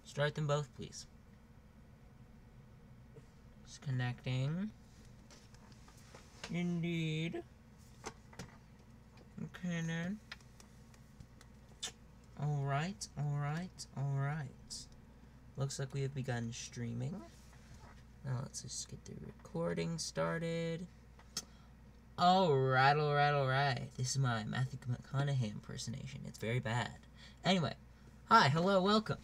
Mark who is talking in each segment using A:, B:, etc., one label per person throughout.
A: Start them both, please. Just connecting. Indeed. Okay, then. Alright. Looks like we have begun streaming. Now let's just get the recording started. Alright. This is my Matthew McConaughey impersonation. It's very bad. Anyway. Hi, hello, welcome.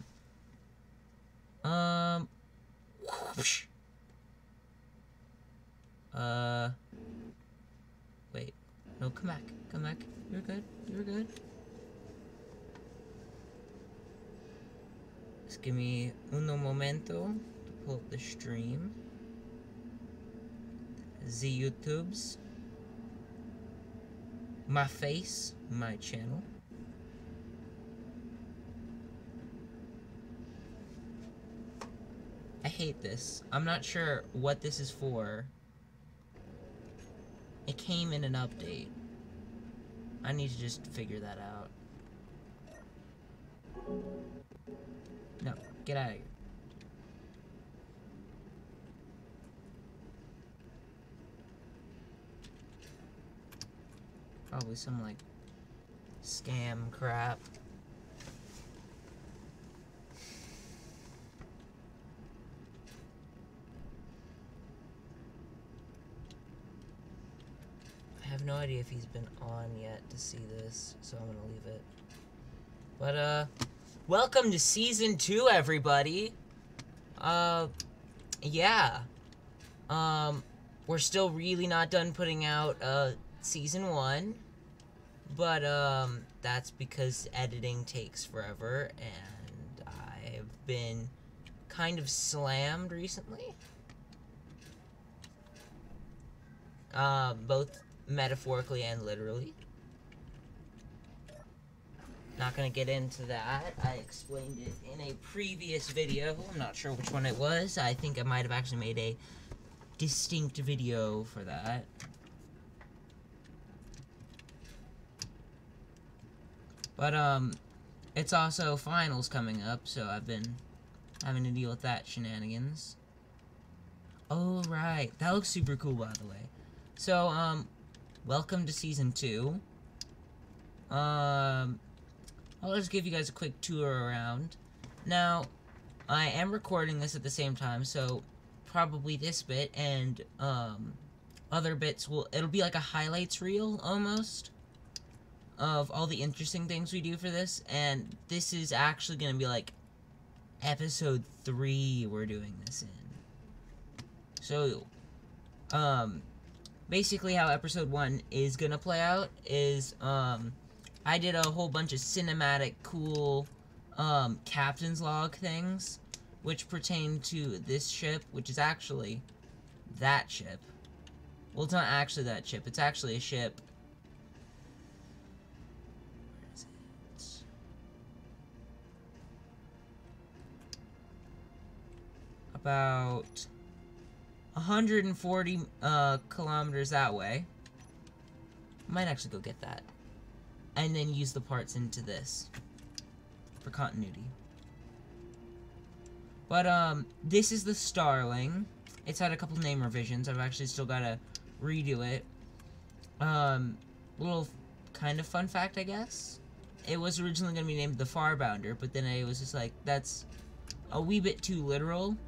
A: Whoosh. Wait. No, come back. You're good. Just give me uno momento to pull up the stream. The YouTubes. My face, my channel. I hate this. I'm not sure what this is for. It came in an update. I need to just figure that out. No, get out of here. Probably some, like, scam crap. I have no idea if he's been on yet to see this, so I'm gonna leave it. But, welcome to Season 2, everybody! Yeah. We're still really not done putting out, Season 1. But, that's because editing takes forever, and I've been kind of slammed recently. Both metaphorically and literally. Not gonna get into that. I explained it in a previous video. I'm not sure which one it was. I think I might have actually made a distinct video for that. But, it's also finals coming up, so I've been having to deal with that shenanigans. Oh, right. That looks super cool, by the way. So, welcome to Season 2. I'll just give you guys a quick tour around. Now, I am recording this at the same time, so probably this bit and, other bits it'll be like a highlights reel, almost, of all the interesting things we do for this, and this is actually gonna be, like, episode 3 we're doing this in. So, basically how episode 1 is gonna play out is, I did a whole bunch of cinematic, cool, captain's log things, which pertain to this ship, which is actually that ship. Well, it's not actually that ship, it's actually a ship. Where is it? About 140, kilometers that way. Might actually go get that. And then use the parts into this for continuity. But, this is the Starling. It's had a couple name revisions. I've actually still gotta redo it. Little kind of fun fact, I guess. It was originally gonna be named the Farbounder, but then it was just like, that's a wee bit too literal.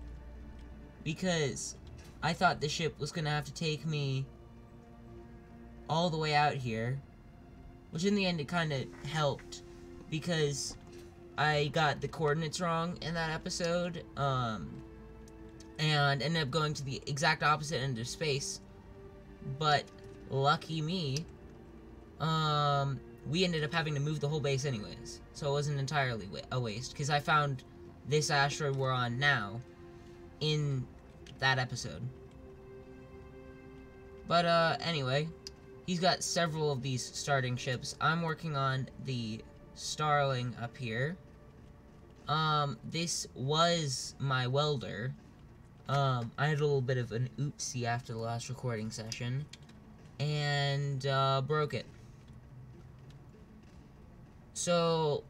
A: Because I thought the ship was gonna have to take me all the way out here. Which in the end it kind of helped, because I got the coordinates wrong in that episode, and ended up going to the exact opposite end of space. But, lucky me, we ended up having to move the whole base anyways. So it wasn't entirely a waste, because I found this asteroid we're on now in that episode. But, anyway. He's got several of these starting ships. I'm working on the Starling up here. This was my welder. I had a little bit of an oopsie after the last recording session. And, broke it. So,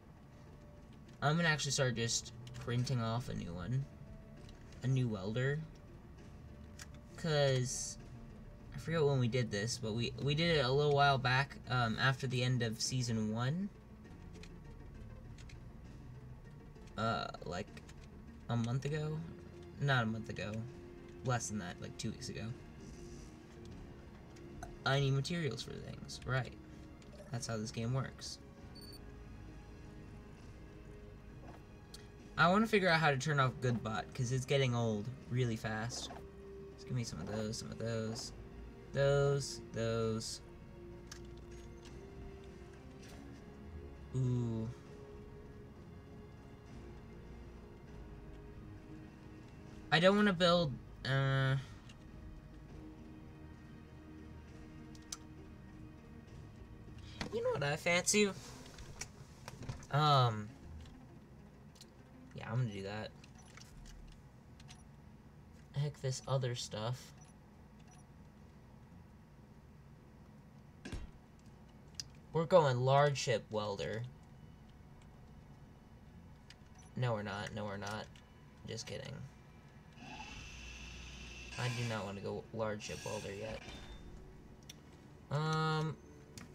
A: I'm gonna actually start just printing off a new one. A new welder. Because I forget when we did this, but we did it a little while back, after the end of Season 1. Like a month ago? Not a month ago. Less than that, like 2 weeks ago. I need materials for things. Right. That's how this game works. I want to figure out how to turn off Goodbot, because it's getting old really fast. Just give me some of those, some of those. Those. Ooh. I don't want to build, you know what I fancy? Yeah, I'm gonna do that. Heck, this other stuff. We're going large ship welder. No, we're not. No, we're not. Just kidding. I do not want to go large ship welder yet.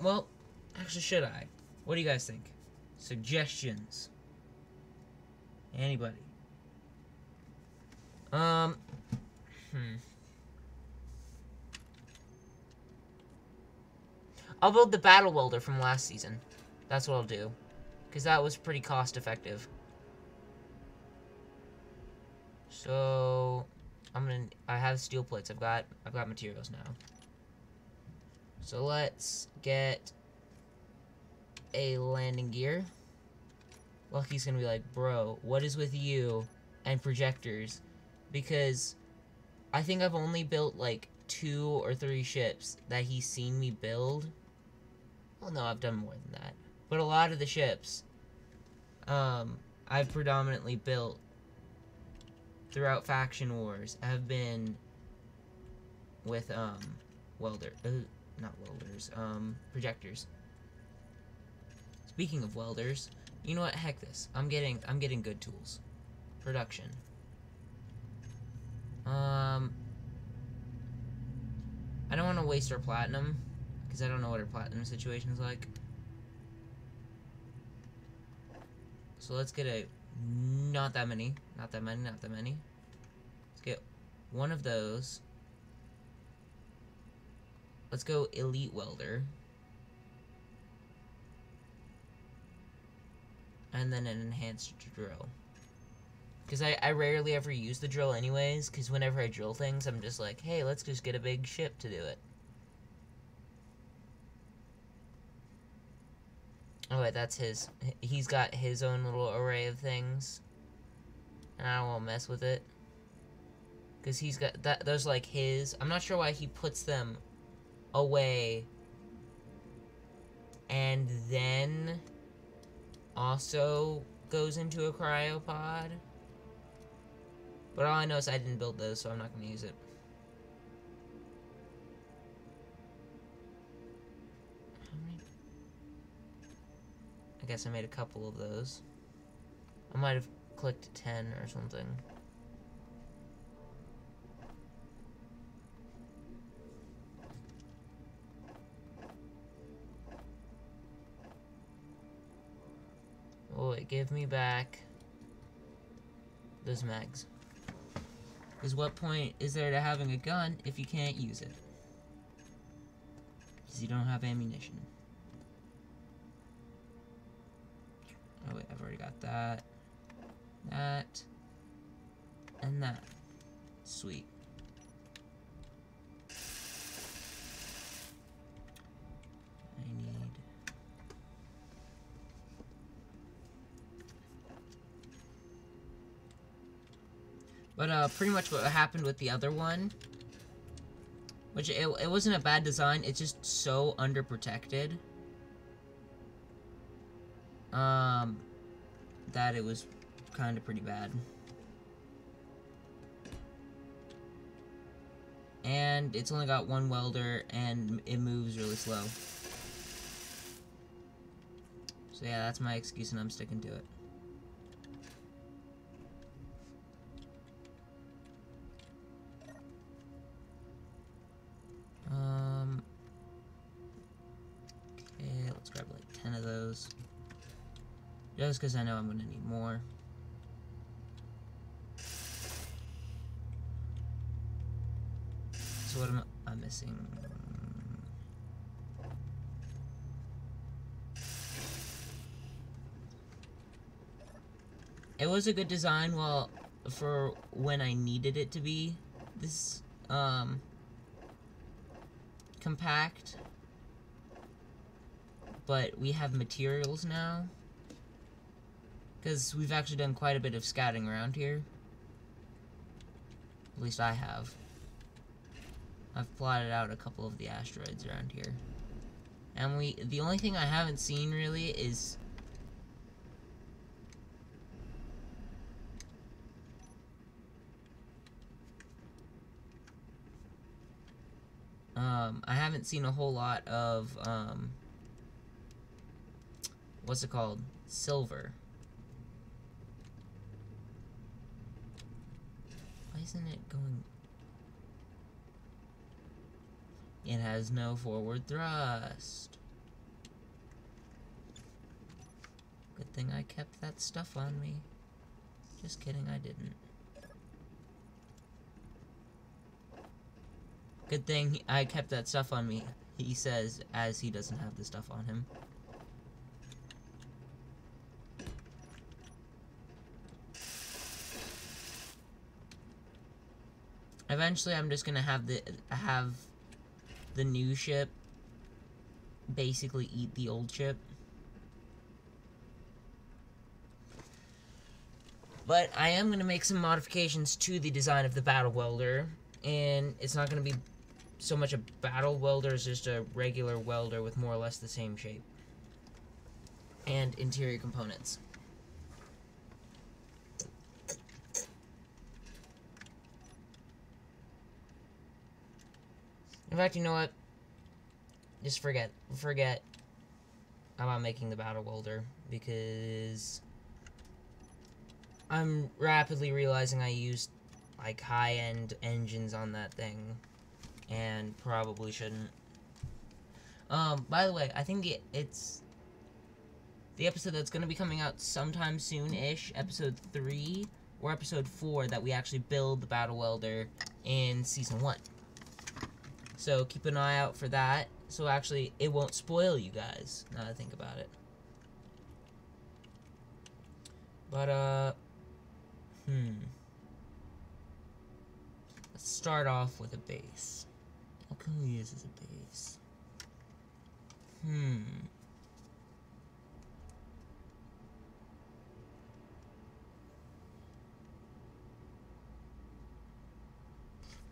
A: Well, actually, should I? What do you guys think? Suggestions? Anybody? I'll build the battle welder from last season. That's what I'll do. Because that was pretty cost effective. So I have steel plates. I've got materials now. So let's get a landing gear. Lucky's gonna be like, bro, what is with you and projectors? Because I think I've only built like 2 or 3 ships that he's seen me build. Well, no, I've done more than that. But a lot of the ships, I've predominantly built throughout Faction Wars have been with, projectors. Speaking of welders, you know what? Heck this. I'm getting good tools. Production. I don't want to waste our platinum, because I don't know what our platinum situation is like. So let's get not that many. Let's get one of those. Let's go elite welder. And then an enhanced drill. Because I rarely ever use the drill anyways, because whenever I drill things, I'm just like, hey, let's just get a big ship to do it. Oh wait, that's his. He's got his own little array of things. And I don't want to mess with it. Because he's got, those like his. I'm not sure why he puts them away. And then also goes into a cryopod. But all I know is I didn't build those, so I'm not going to use it. I guess I made a couple of those. I might have clicked 10 or something. Oh, it gave me back those mags. Because what point is there to having a gun if you can't use it? Because you don't have ammunition. Oh wait, I've already got that. That. And that. Sweet. I need... But, pretty much what happened with the other one, which it wasn't a bad design, it's just so underprotected, that it was kind of pretty bad. And it's only got one welder, and it moves really slow. So yeah, that's my excuse, and I'm sticking to it. grab like 10 of those. Just because I know I'm going to need more. So what am I missing? It was a good design for when I needed it to be this compact. But we have materials now. Because we've actually done quite a bit of scouting around here. At least I have. I've plotted out a couple of the asteroids around here. And the only thing I haven't seen really is I haven't seen a whole lot of what's it called? Silver. Why isn't it going? It has no forward thrust. Good thing I kept that stuff on me. Just kidding, I didn't. Good thing I kept that stuff on me, he says, as he doesn't have the stuff on him. Eventually, I'm just gonna have the new ship basically eat the old ship. But I am gonna make some modifications to the design of the battle welder, and it's not gonna be so much a battle welder as just a regular welder with more or less the same shape and interior components. In fact, you know what? Just forget about making the battle welder, because I'm rapidly realizing I used like high-end engines on that thing and probably shouldn't. By the way, I think it's the episode that's going to be coming out sometime soon-ish, episode 3 or episode 4, that we actually build the battle welder in season 1. So keep an eye out for that. So actually, it won't spoil you guys, now that I think about it. But, let's start off with a base. What can we use as a base?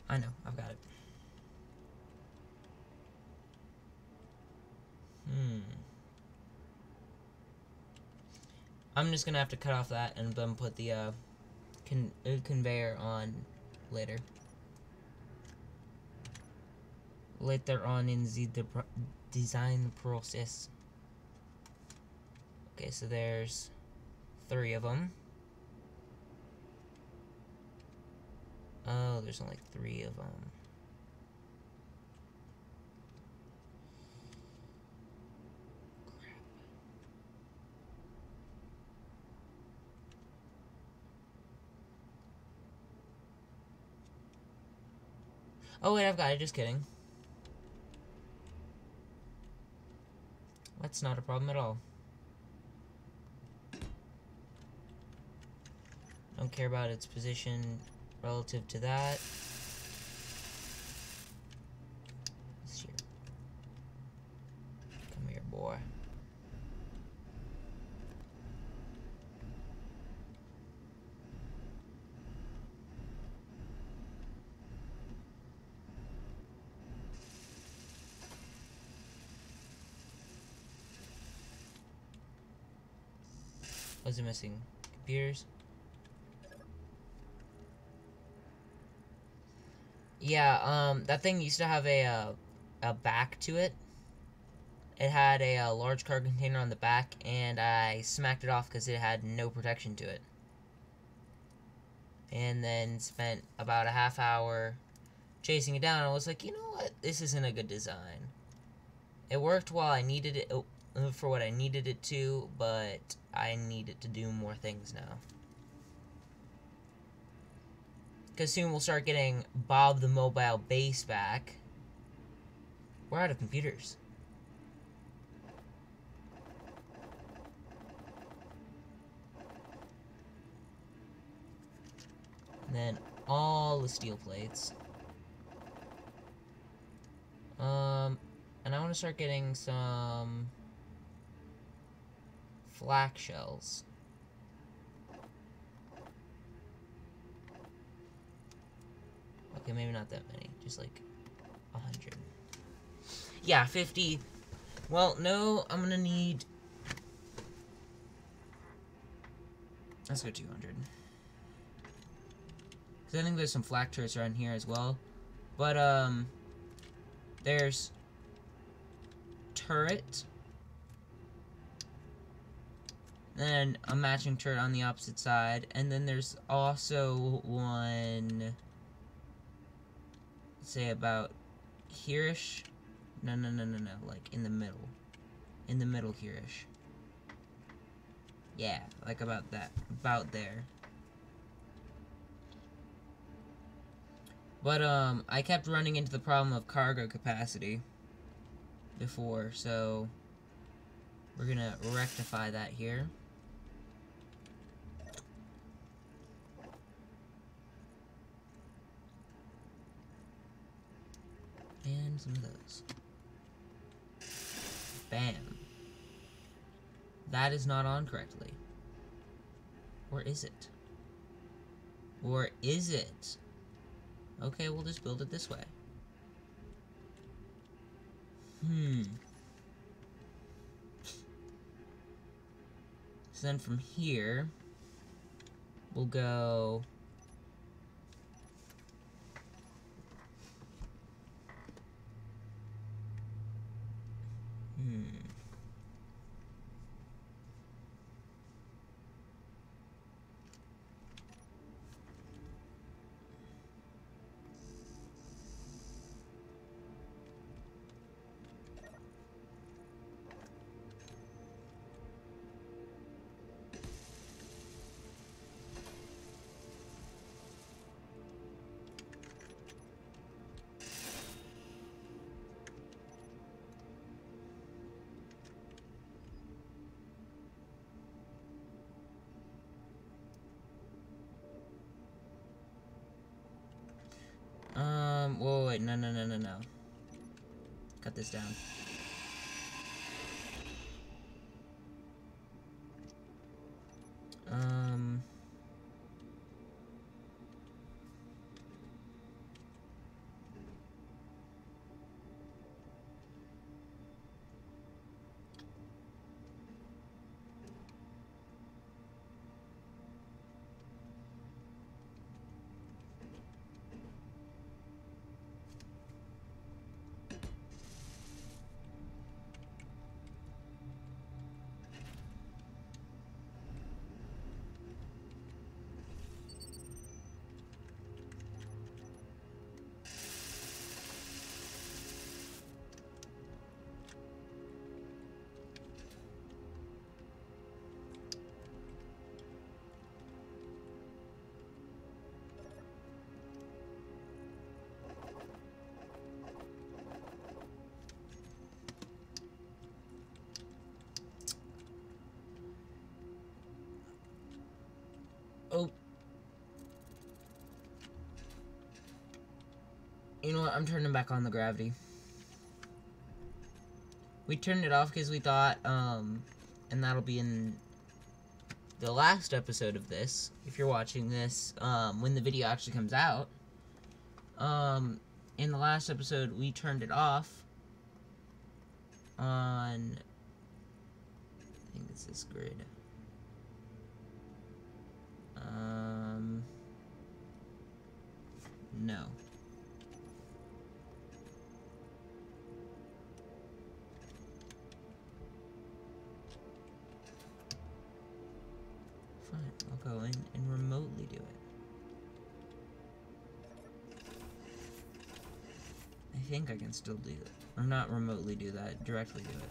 A: I know, I've got it. I'm just gonna have to cut off that and then put the conveyor on later. Later on in the design process. Okay, so there's 3 of them. Oh, there's only 3 of them. Oh wait, I've got it, just kidding. That's not a problem at all. Don't care about its position relative to that. This here. Come here, boy. What's it missing? Computers? Yeah, that thing used to have a back to it. It had a large cargo container on the back, and I smacked it off because it had no protection to it. And then spent about a half hour chasing it down. I was like, you know what? This isn't a good design. It worked while I needed it. for what I needed it to, but I need it to do more things now. Because soon we'll start getting Bob the Mobile Base back. We're out of computers. And then all the steel plates. And I want to start getting some flak shells. Okay, maybe not that many. Just like 100. Yeah, 50. Well, no, I'm gonna need... Let's go 200. Because I think there's some flak turrets around here as well. But, there's... turret. Then a matching turret on the opposite side. And then there's also one... say about here-ish. No, like in the middle. In the middle here-ish. Yeah, like about that. About there. But, I kept running into the problem of cargo capacity before, so we're gonna rectify that here. And some of those. Bam. That is not on correctly. Or is it? Or is it? Okay, we'll just build it this way. So then from here, we'll go... Whoa, wait, no. Cut this down. Oh. You know what? I'm turning back on the gravity. We turned it off because we thought, and that'll be in the last episode of this, if you're watching this, when the video actually comes out. In the last episode, we turned it off on, I think it's this grid. No. Fine, I'll go in and remotely do it. I think I can still do that. Or not remotely do that, directly do it.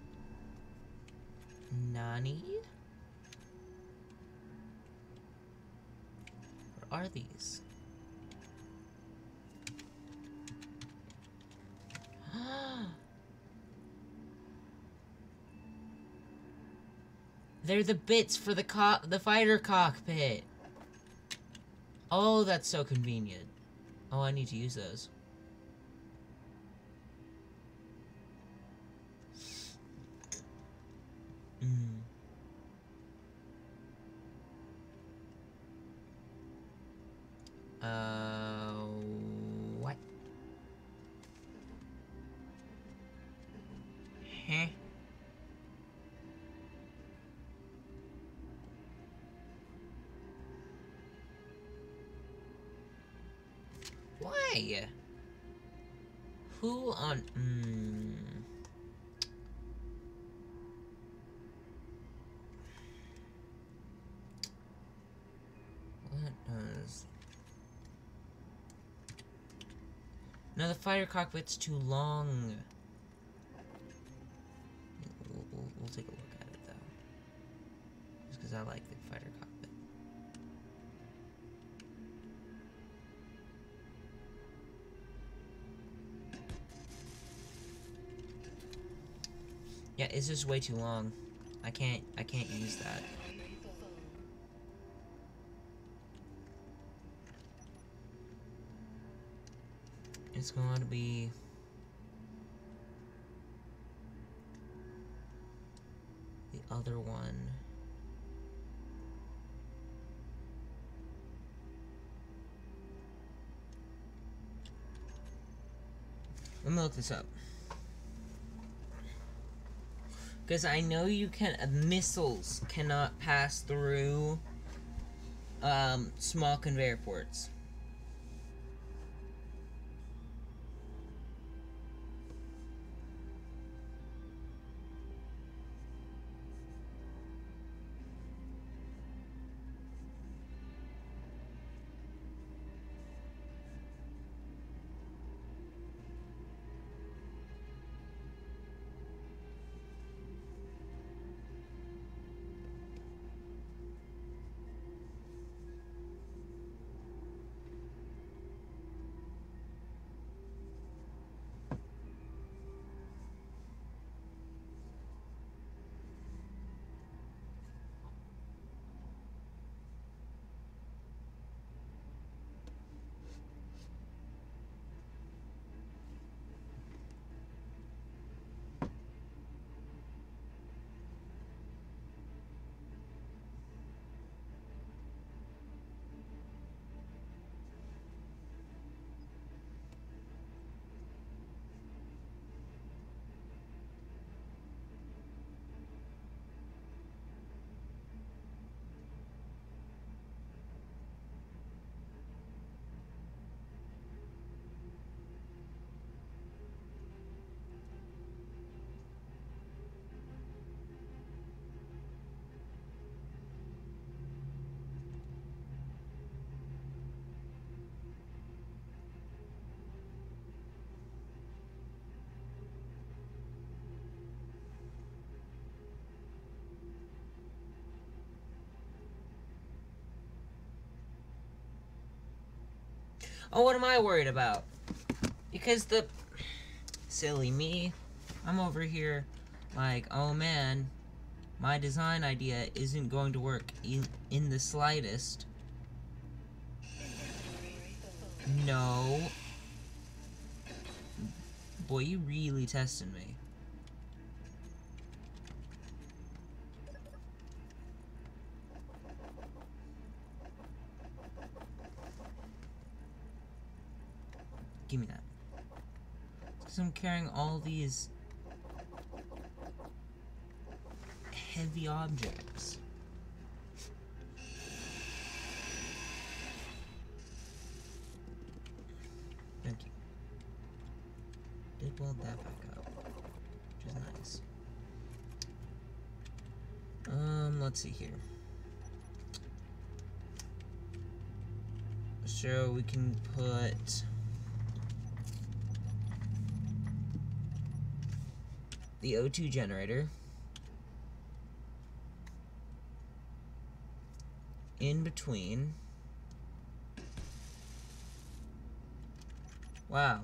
A: honey? What are these? They're the bits for the fighter cockpit. Oh, that's so convenient. Oh, I need to use those. What? Huh? Why? Who on... What does... No, the fighter cockpit's too long. We'll take a look at it, though. Just because I like the fighter cockpit. Yeah, it's just way too long. I can't use that. It's going to be... the other one. Let me look this up. Because I know you can... missiles cannot pass through small conveyor ports. Oh, what am I worried about? Because the... Silly me. I'm over here like, oh man, my design idea isn't going to work in the slightest. No. Boy, you really tested me. Give me that. Because I'm carrying all these heavy objects. Thank you. Did build that back up, which is nice. Let's see here. So we can put the O2 generator. in between. Wow.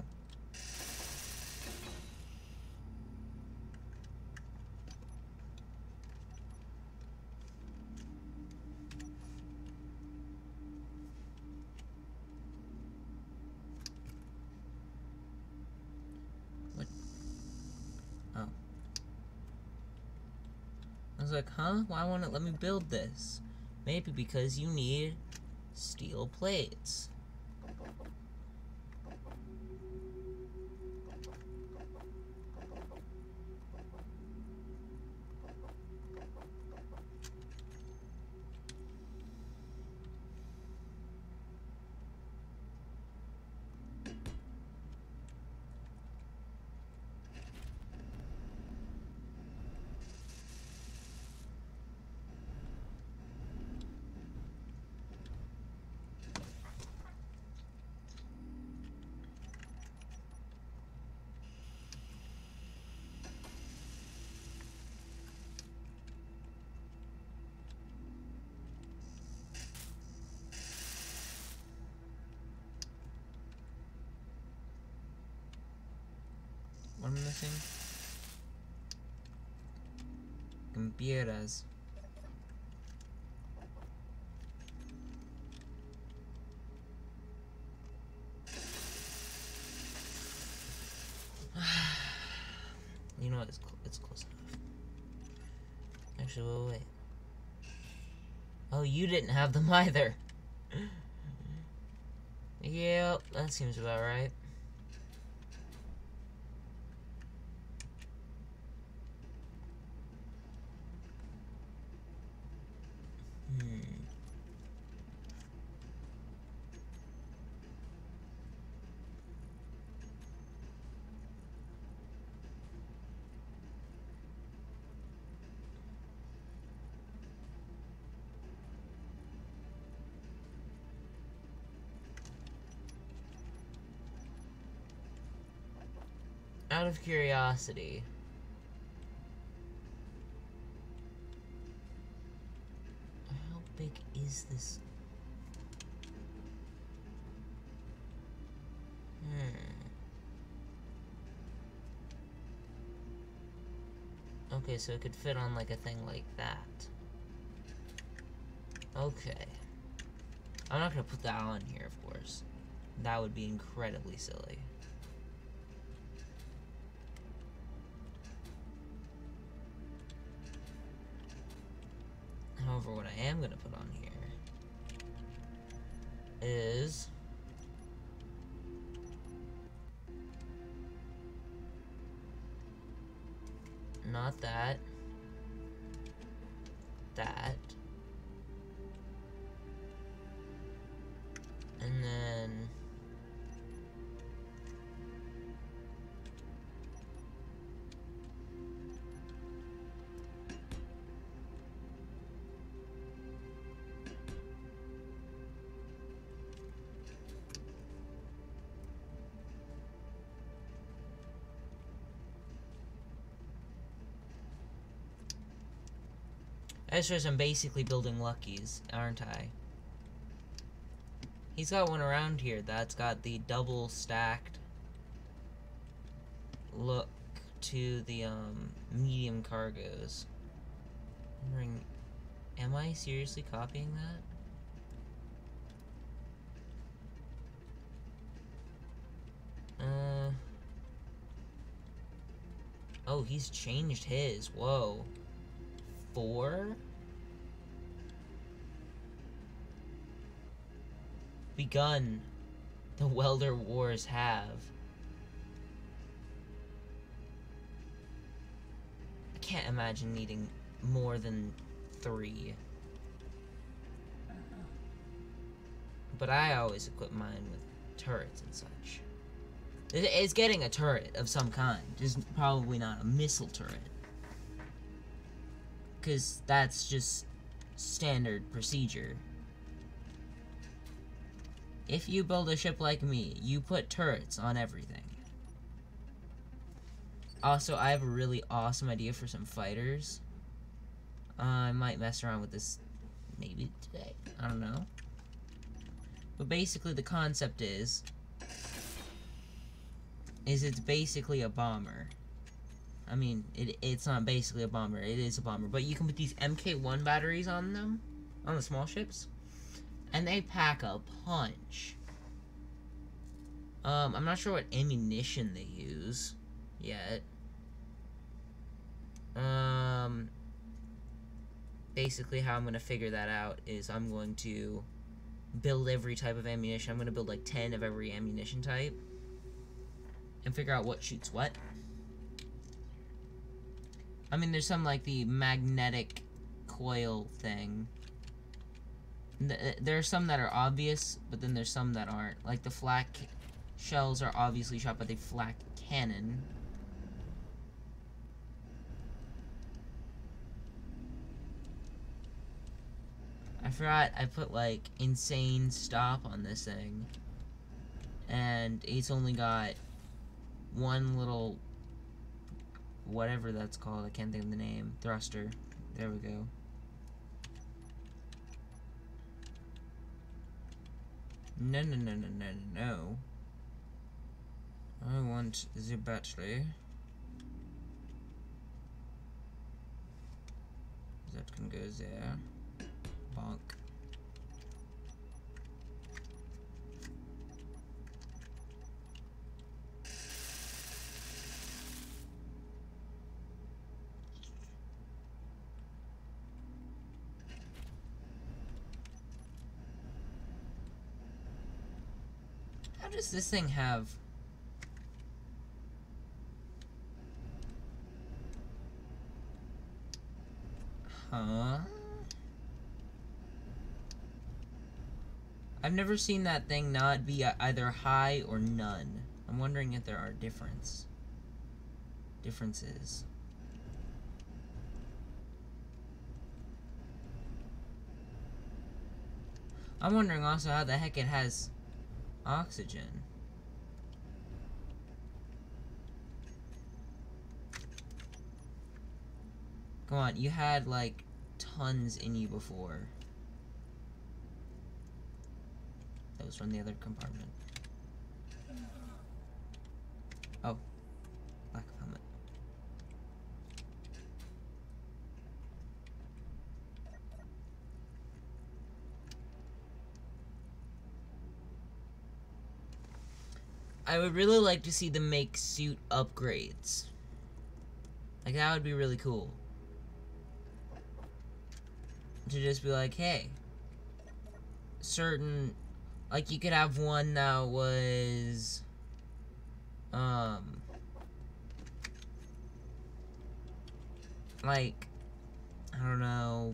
A: What? Oh. I was like, huh? Why won't it let me build this? Maybe because you need steel plates. What am I missing? Computers. You know what? It's close enough. Actually, wait. Oh, you didn't have them either. Yep, that seems about right. Out of curiosity, how big is this? Okay, so it could fit on like a thing like that. Okay. I'm not gonna put that on here, of course. That would be incredibly silly. However, what I am gonna put on here is not that, that, and then I suppose I'm basically building Luckies, aren't I? He's got one around here that's got the double stacked look to the medium cargos. I'm wondering, am I seriously copying that? Oh, he's changed his. Whoa. 4? Begun. The Welder Wars have. I can't imagine needing more than 3. But I always equip mine with turrets and such. It's getting a turret of some kind. Just probably not a missile turret. Because that's just standard procedure. If you build a ship like me, you put turrets on everything. Also, I have a really awesome idea for some fighters. I might mess around with this maybe today. I I don't know. But basically the concept is it's basically a bomber. I mean, it's not basically a bomber, it is a bomber. But you can put these MK1 batteries on them, on the small ships, and they pack a punch. I'm not sure what ammunition they use yet. Basically how I'm going to figure that out is I'm going to build every type of ammunition. I'm going to build like 10 of every ammunition type and figure out what shoots what. I mean, there's some like the magnetic coil thing. There are some that are obvious, but then there's some that aren't. Like the flak shells are obviously shot by the flak cannon. I forgot I put like insane stop on this thing, and it's only got one little whatever that's called, I can't think of the name, thruster. There we go. No. I want the battery. That can go there. Bonk. How does this thing have... Huh? I've never seen that thing not be either high or none. I'm wondering if there are differences. I'm wondering also how the heck it has oxygen. Come on, you had like tons in you before. That was from the other compartment. Oh, lack of helmet. I would really like to see them make suit upgrades. Like, that would be really cool. To just be like, hey, certain, like, you could have one that was, like, I don't know,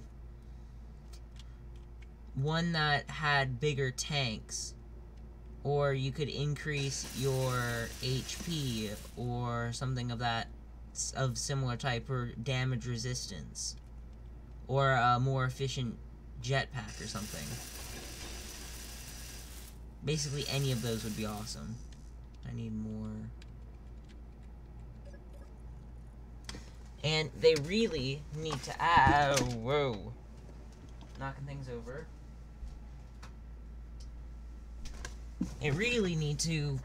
A: one that had bigger tanks, or you could increase your HP, or something of that, of similar type, or damage resistance, or a more efficient jetpack or something. Basically, any of those would be awesome. I need more. And they really need to add... Whoa. Knocking things over. They really need to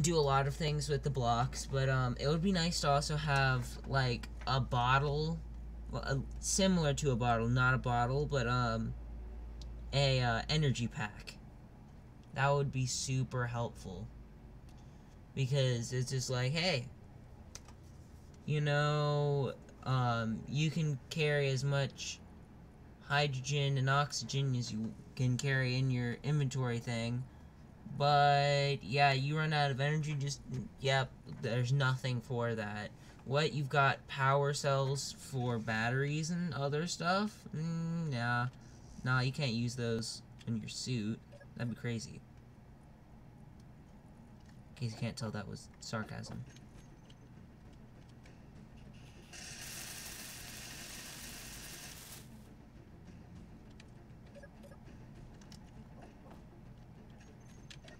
A: do a lot of things with the blocks, but it would be nice to also have, like, a bottle... Well, similar to a bottle, not a bottle, but, energy pack. That would be super helpful. Because it's just like, hey, you know, you can carry as much hydrogen and oxygen as you can carry in your inventory thing. But, yeah, you run out of energy, just, yep, there's nothing for that. What, you've got power cells for batteries and other stuff? Nah. Nah, you can't use those in your suit. That'd be crazy. In case you can't tell, that was sarcasm.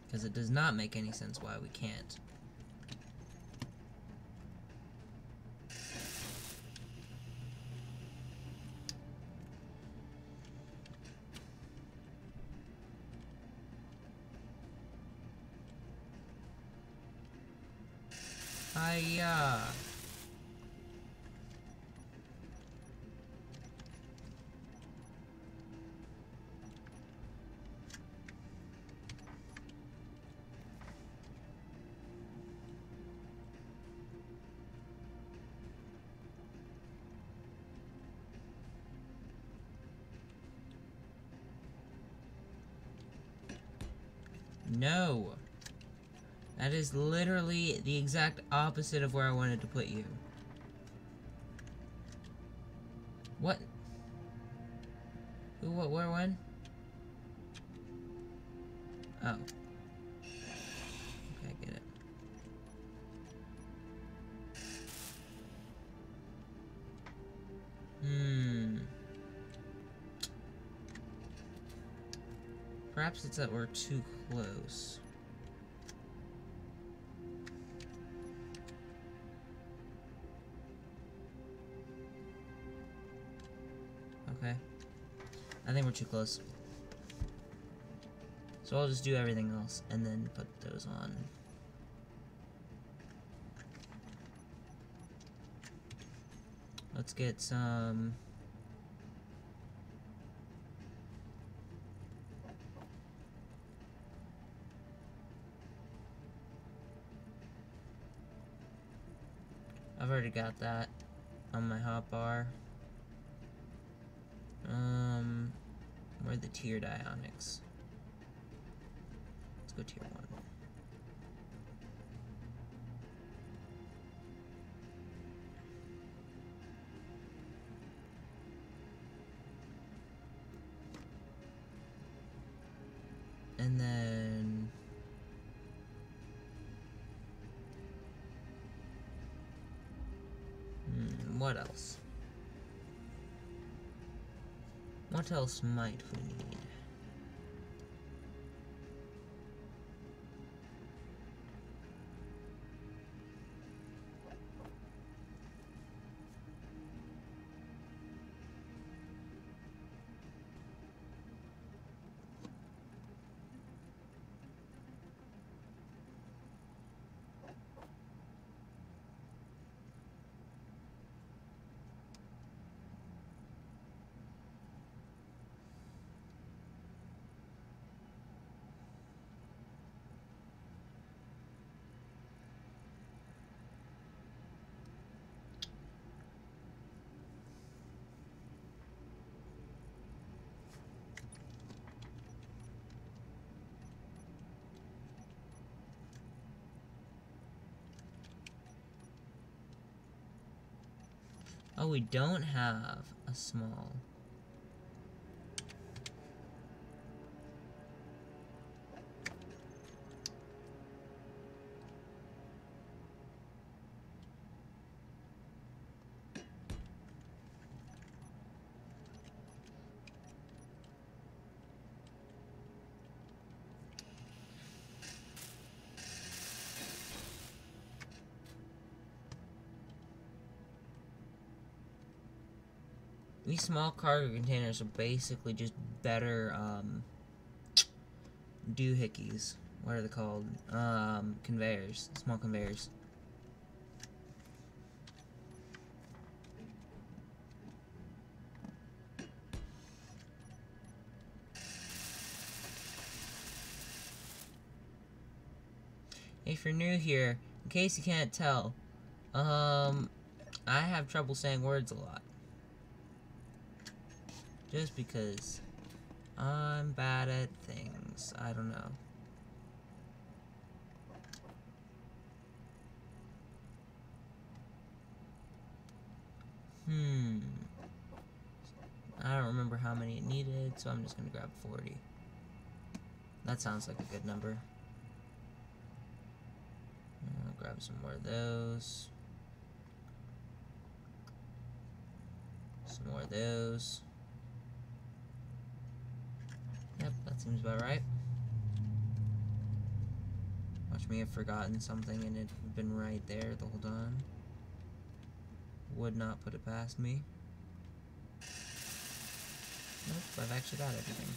A: Because it does not make any sense why we can't. Hiya. No. That is literally the exact opposite of where I wanted to put you. What? Who, what, where, when? Oh. Okay, I get it. Perhaps it's that we're too close. Okay. I think we're too close. So I'll just do everything else and then put those on. Let's get some... I've already got that on my hotbar. Where are the tiered ionics? Let's go tier 1. And then... what else? What else might we need? Oh, we don't have a small. These small cargo containers are basically just better, doohickeys. What are they called? Conveyors. Small conveyors. If you're new here, in case you can't tell, I have trouble saying words a lot. Just because I'm bad at things. I don't know. I don't remember how many it needed, so I'm just gonna grab 40. That sounds like a good number. I'll grab some more of those. Some more of those. Yep, that seems about right. Watch me have forgotten something and it had been right there the whole time. Would not put it past me. Nope, I've actually got everything.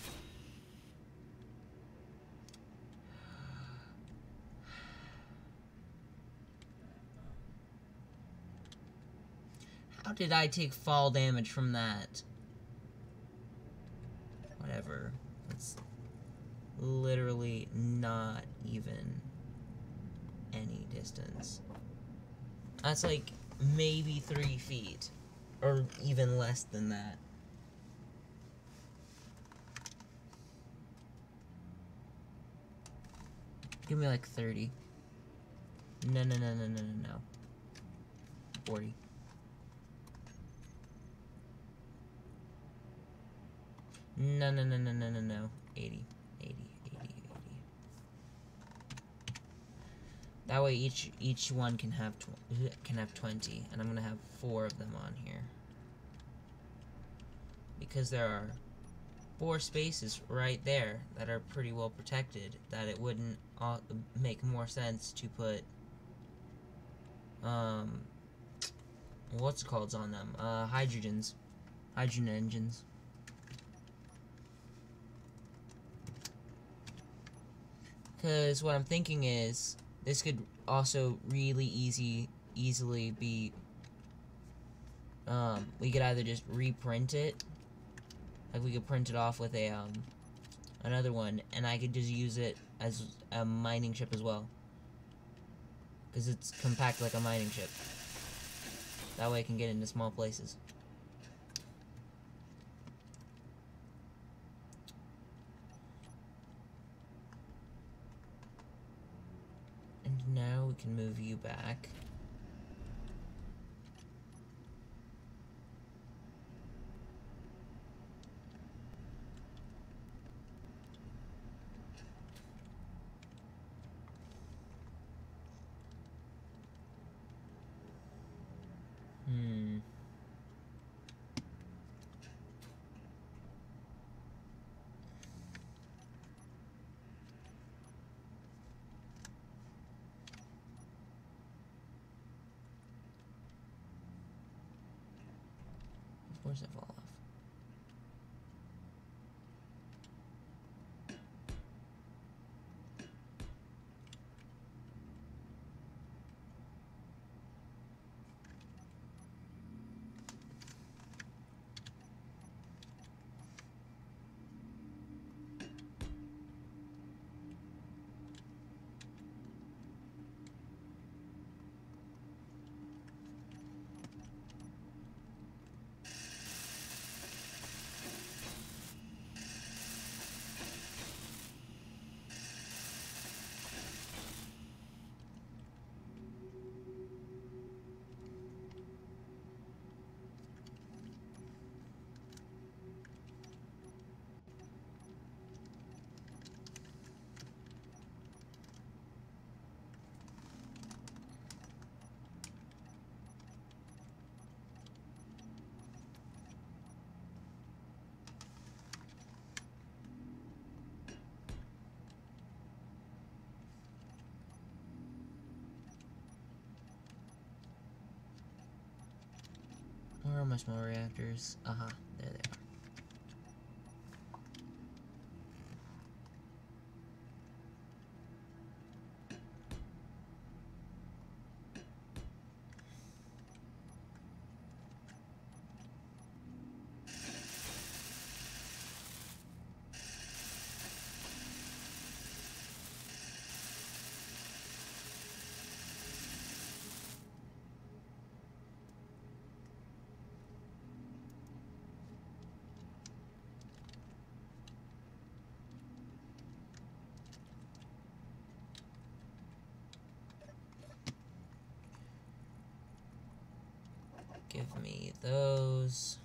A: How did I take fall damage from that? Whatever. It's literally not even any distance. That's like maybe 3 feet. Or even less than that. Give me like 30. No. 40. No. 80. That way each one can have 20, and I'm gonna have 4 of them on here. Because there are 4 spaces right there that are pretty well protected, that it wouldn't make more sense to put what's it called on them? Hydrogen engines. Because what I'm thinking is this could also really easily be we could either just reprint it, like we could print it off with a another one, and I could just use it as a mining ship as well, because it's compact like a mining ship. That way I can get into small places. And now we can move you back. Where's it fall off? Where are my small reactors? Aha, there they are. Give me those.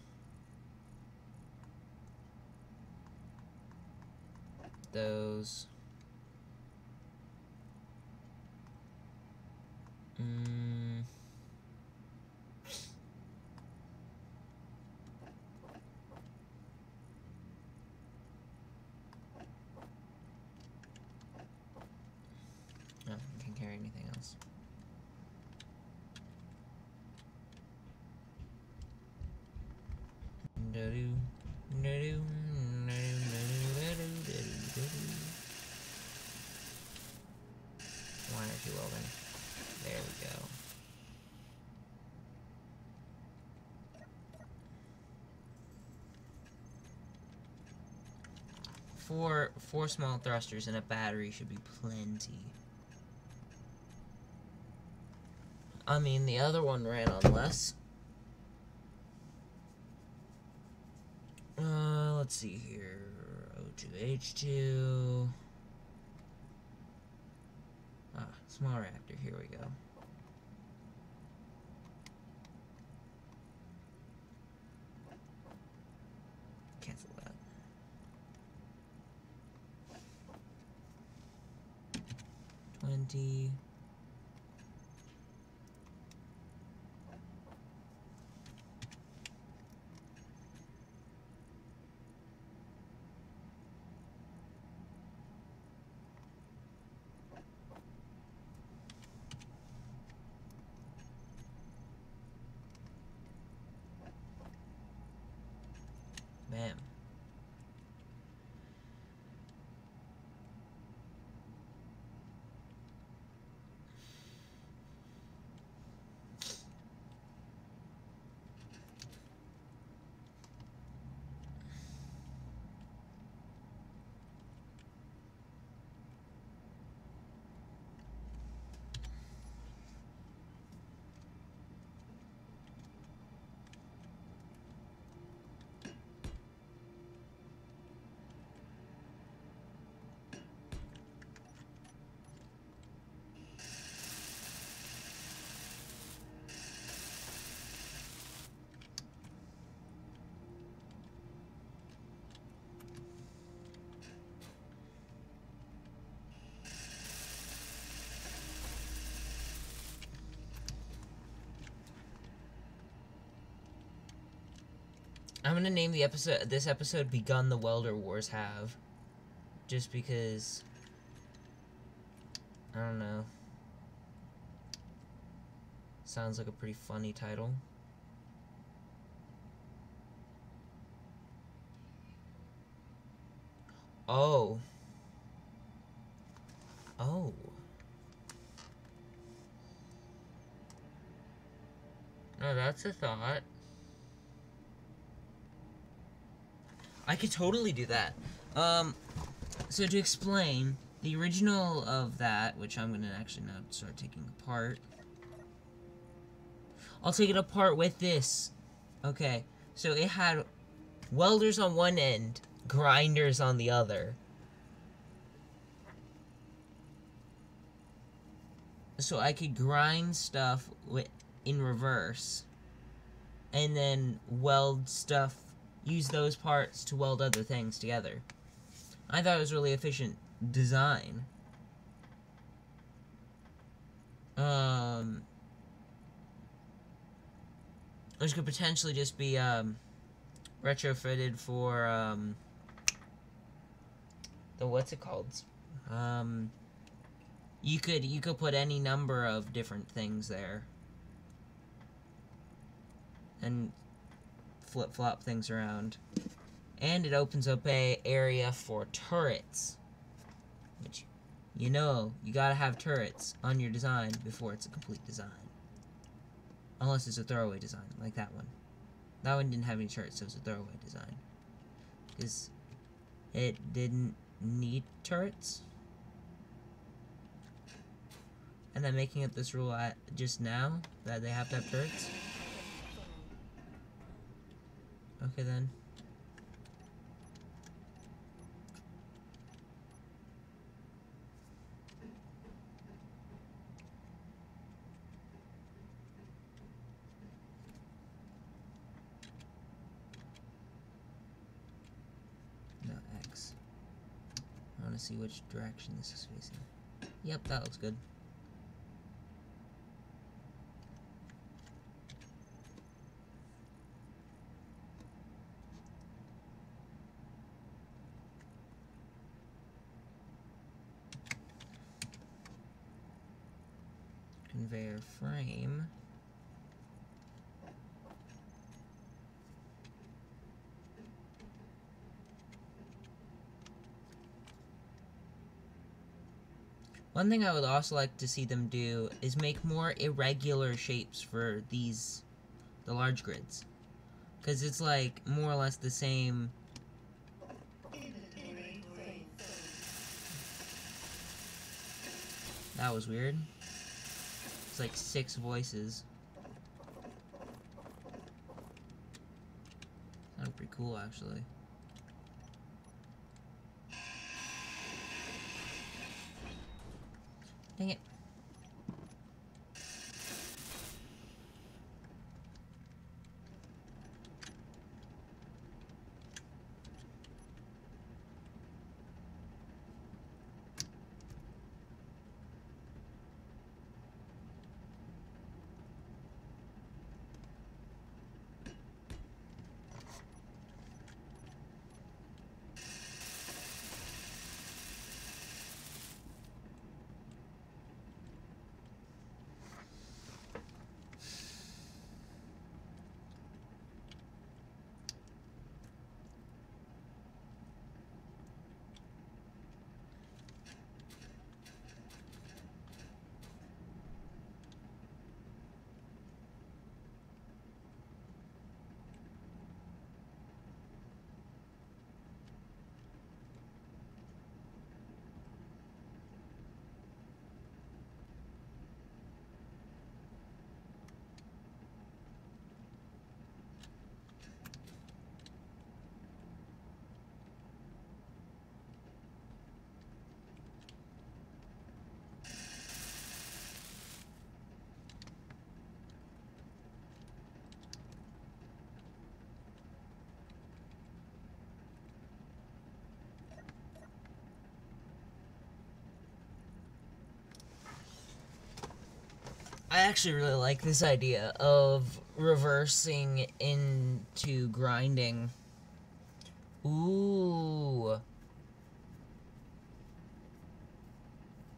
A: Those. No, I can't carry anything else. Why aren't you welding? There we go. four small thrusters and a battery should be plenty. I mean, the other one ran on less. Let's see here. O2H2. Small reactor. Here we go. Cancel that. $20. Bam. I'm gonna name this episode "Begun the Welder Wars Have," just because I don't know. Sounds like a pretty funny title. Oh. Oh. No, that's a thought. I could totally do that. So to explain, the original of that, which I'm gonna actually now start taking apart. I'll take it apart with this. Okay, so it had welders on one end, grinders on the other. So I could grind stuff in reverse, and then weld stuff, use those parts to weld other things together. I thought it was really efficient design. Which could potentially just be retrofitted for the what's it called? You could put any number of different things there and flip-flop things around. And it opens up a area for turrets, which, you know, you gotta have turrets on your design before it's a complete design. Unless it's a throwaway design, like that one. That one didn't have any turrets, so it was a throwaway design. Because it didn't need turrets. And I'm making up this rule just now, that they have to have turrets. Okay then. No, X. I want to see which direction this is facing. Yep, that looks good. Conveyor frame. One thing I would also like to see them do is make more irregular shapes for the large grids. Because it's like more or less the same. That was weird. It's like 6 voices. Sounded pretty cool, actually. Dang it. I actually really like this idea of reversing into grinding. Ooh.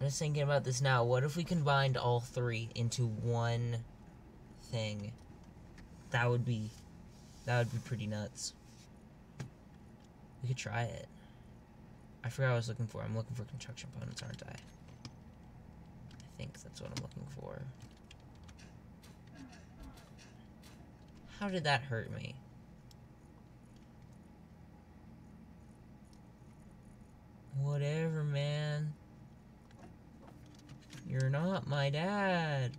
A: I'm just thinking about this now. What if we combined all 3 into one thing? That would be pretty nuts. We could try it. I forgot what I was looking for. I'm looking for construction components, aren't I? I think that's what I'm looking for. How did that hurt me? Whatever, man. You're not my dad.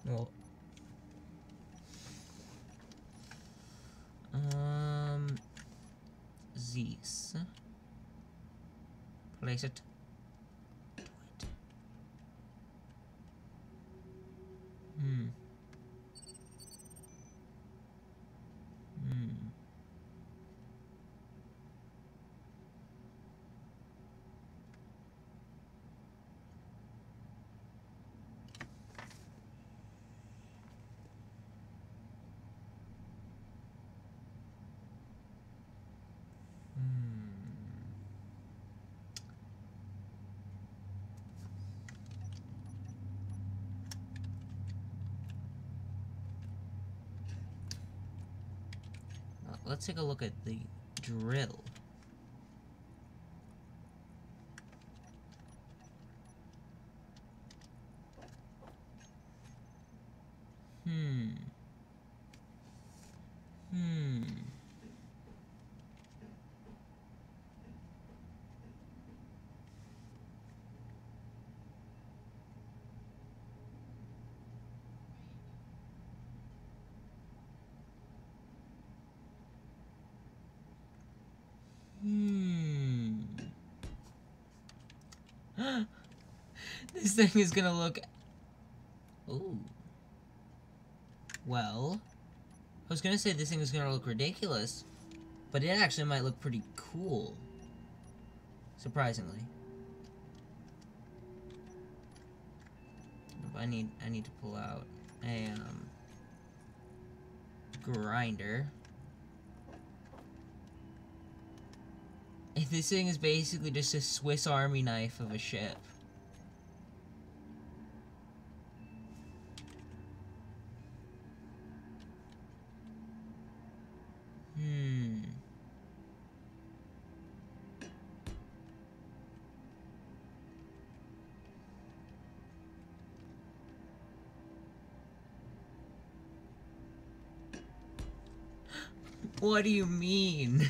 A: Well, Zeus. Place it. Do it. Let's take a look at the drill. This thing is gonna look... Ooh. Well, I was gonna say this thing is gonna look ridiculous, but it actually might look pretty cool. Surprisingly. I need to pull out a grinder. This thing is basically just a Swiss Army knife of a ship. What do you mean?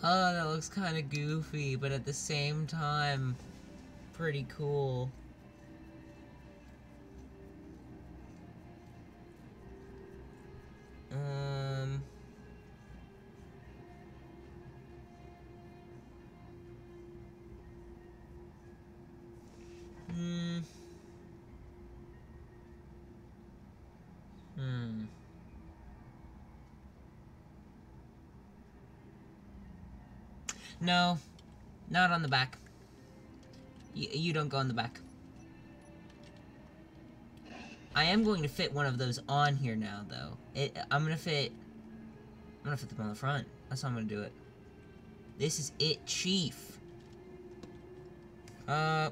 A: Oh, that looks kind of goofy, but at the same time, pretty cool. Hmm. Hmm. No, not on the back. You don't go on the back. I am going to fit one of those on here now, though. I'm gonna fit them on the front. That's how I'm gonna do it. This is it, Chief. Ring,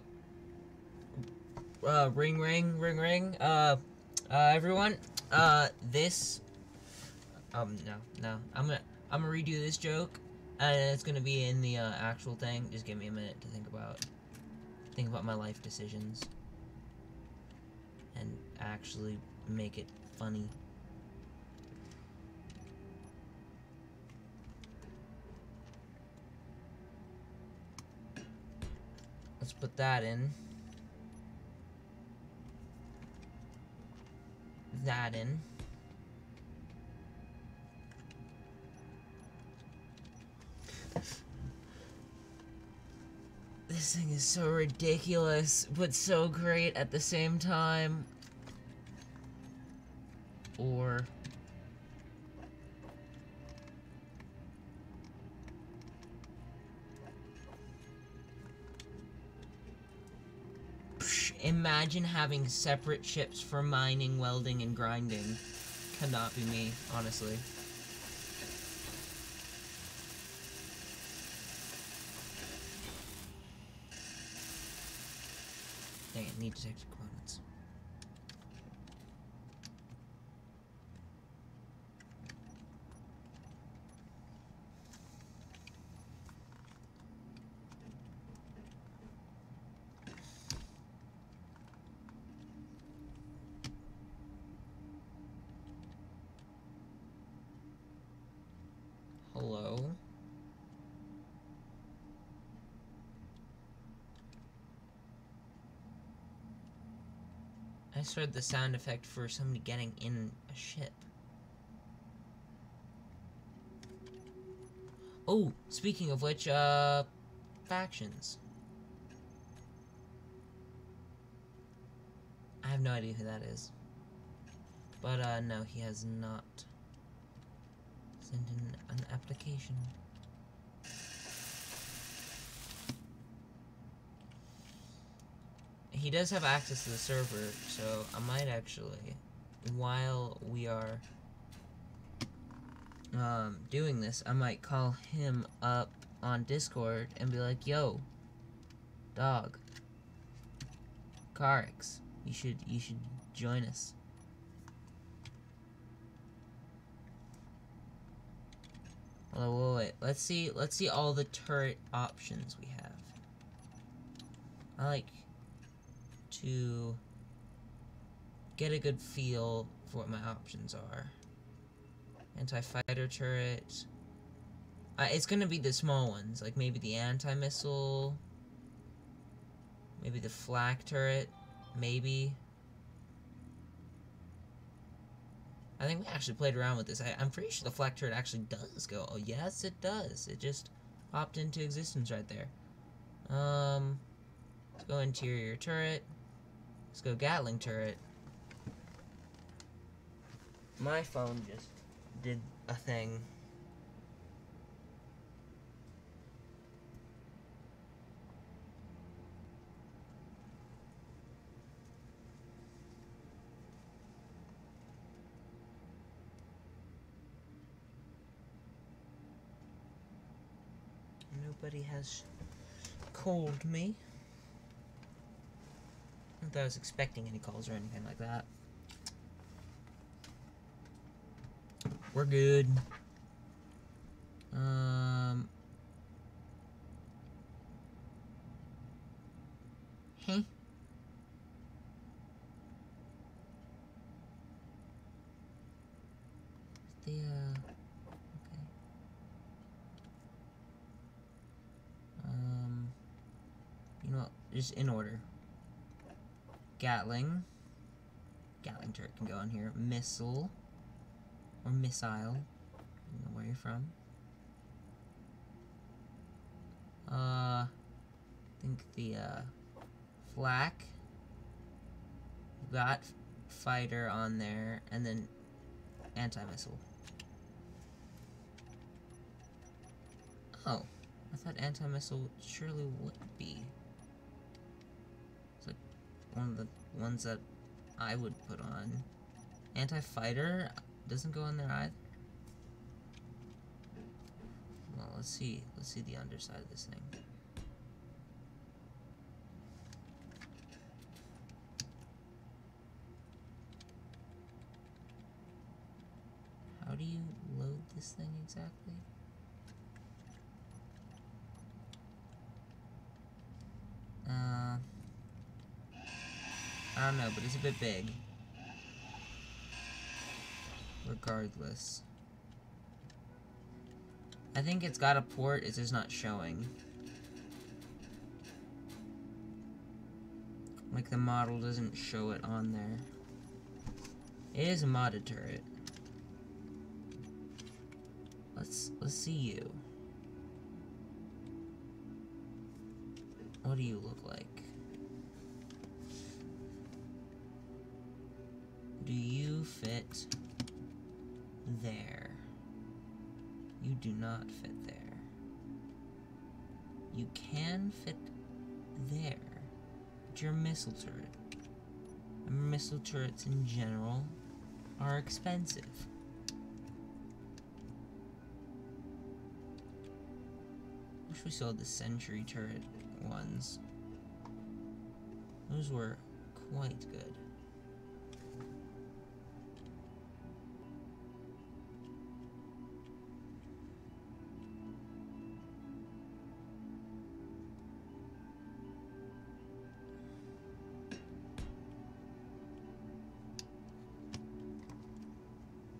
A: ring, ring, ring. Everyone. This. No. I'm gonna redo this joke, and it's gonna be in the actual thing. Just give me a minute to think about my life decisions, and actually make it funny. Let's put that in. That in. This thing is so ridiculous, but so great at the same time. Or... imagine having separate chips for mining, welding, and grinding. Cannot be me, honestly. Dang it, need detected components. Hello? I just heard the sound effect for somebody getting in a ship. Oh, speaking of which, factions. I have no idea who that is. But, no, he has not sent in an application. He does have access to the server, so I might actually, while we are doing this, I might call him up on Discord and be like, yo, dog, Carix, you should join us. Oh, wait, let's see all the turret options we have. I like to get a good feel for what my options are. Anti-fighter turret. It's gonna be the small ones, like maybe the anti-missile, maybe the flak turret, maybe. I think we actually played around with this. I'm pretty sure the flak turret actually does go. Oh, yes, it does. It just popped into existence right there. Let's go interior turret. Let's go Gatling turret. My phone just did a thing. Nobody has called me. Not that I was expecting any calls or anything like that. We're good. Huh? The, okay. just in order. Gatling. Gatling turret can go in here. Missile. Or missile. I don't know where you're from. I think the, flak. Got fighter on there, and then anti-missile. Oh, I thought anti-missile surely would be. It's like one of the ones that I would put on. Anti-fighter doesn't go on there either. Well, let's see the underside of this thing. How do you load this thing exactly? I don't know, but it's a bit big. Regardless. I think it's got a port, it's just not showing. Like the model doesn't show it on there. It is a modded turret. Let's see you. What do you look like? Do you fit there? You do not fit there. You can fit there, but you're a missile turret. And missile turrets in general are expensive. Wish we sold the sentry turret ones. Those were quite good.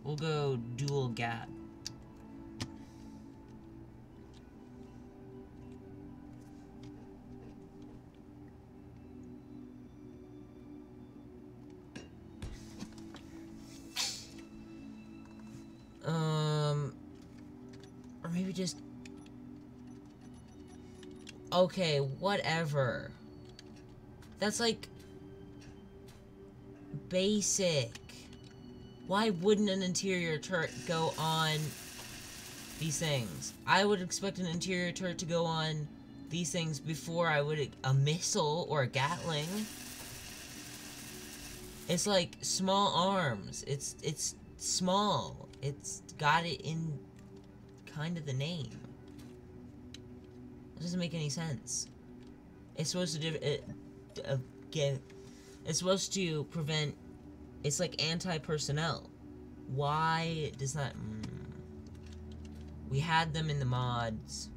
A: We'll go dual gat. Or maybe just... Okay, whatever. That's like... basic. Why wouldn't an interior turret go on these things? I would expect an interior turret to go on these things before I would a missile or a Gatling. It's like small arms. It's small. It's got it in kind of the name. It doesn't make any sense. It's supposed to it's supposed to prevent. It's like anti-personnel. Why does that... We had them in the mods,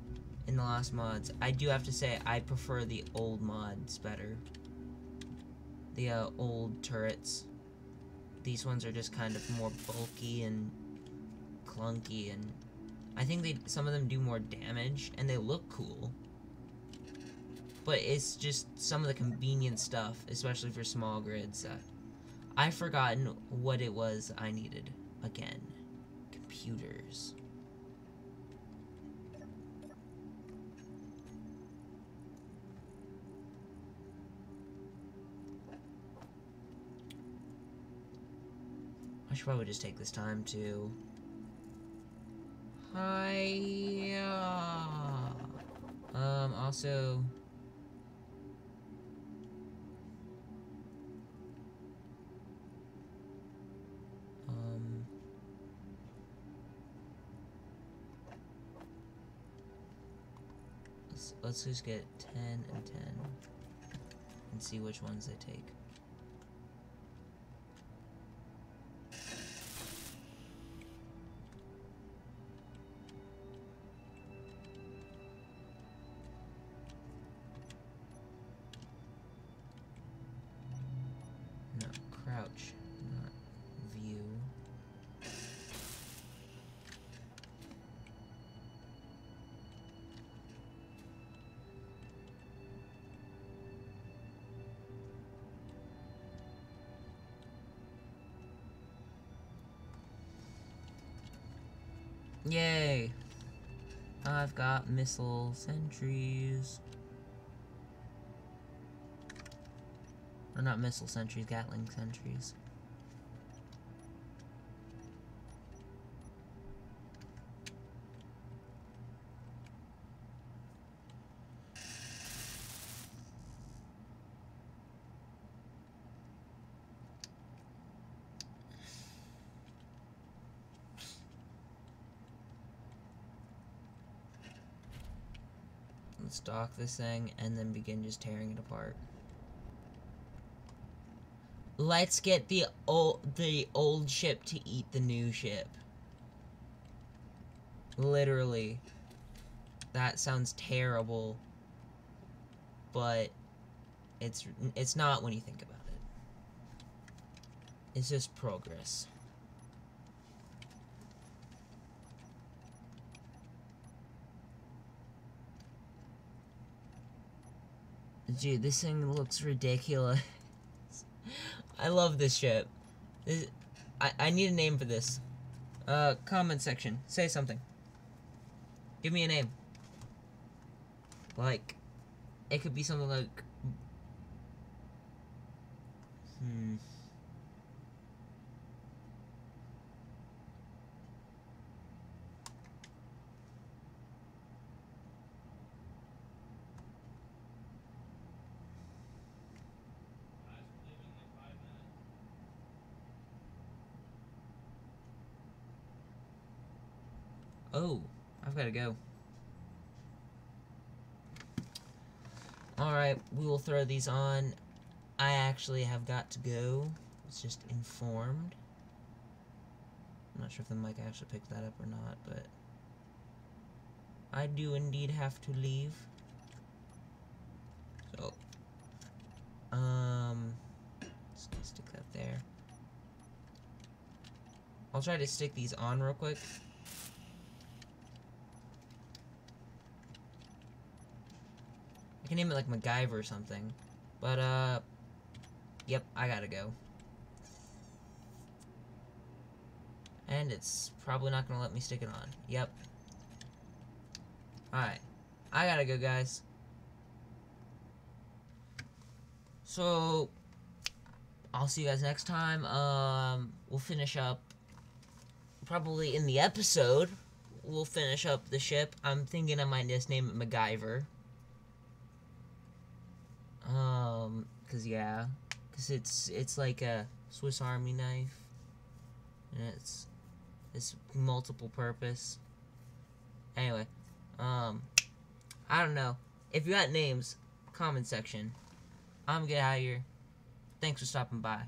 A: in the last mods. I do have to say, I prefer the old mods better. The old turrets. These ones are just kind of more bulky and clunky, and I think some of them do more damage, and they look cool. But it's just some of the convenient stuff, especially for small grids, that I've forgotten what it was I needed. Again, computers. I should probably just take this time to... also... Let's just get 10 and 10 and see which ones they take. No, crouch, not view. Yay! I've got missile sentries. Or not missile sentries, Gatling sentries. Let's dock this thing and then begin just tearing it apart. Let's get the old ship to eat the new ship. Literally. That sounds terrible. But it's not when you think about it. It's just progress. Dude, this thing looks ridiculous. I love this ship. I need a name for this. Comment section. Say something. Give me a name. Like, it could be something like... Oh, I've got to go. Alright, we will throw these on. I actually have got to go. It's just informed. I'm not sure if the mic actually picked that up or not, but I do indeed have to leave. So, just gonna stick that there. I'll try to stick these on real quick. I can name it like MacGyver or something. But, yep, I gotta go. And it's probably not gonna let me stick it on. Yep. Alright. I gotta go, guys. So, I'll see you guys next time. We'll finish up, probably in the episode, we'll finish up the ship. I'm thinking I might just name it MacGyver. Cause it's like a Swiss Army knife, and it's multiple purpose. Anyway, I don't know. If you got names, comment section. I'm gonna get out of here. Thanks for stopping by.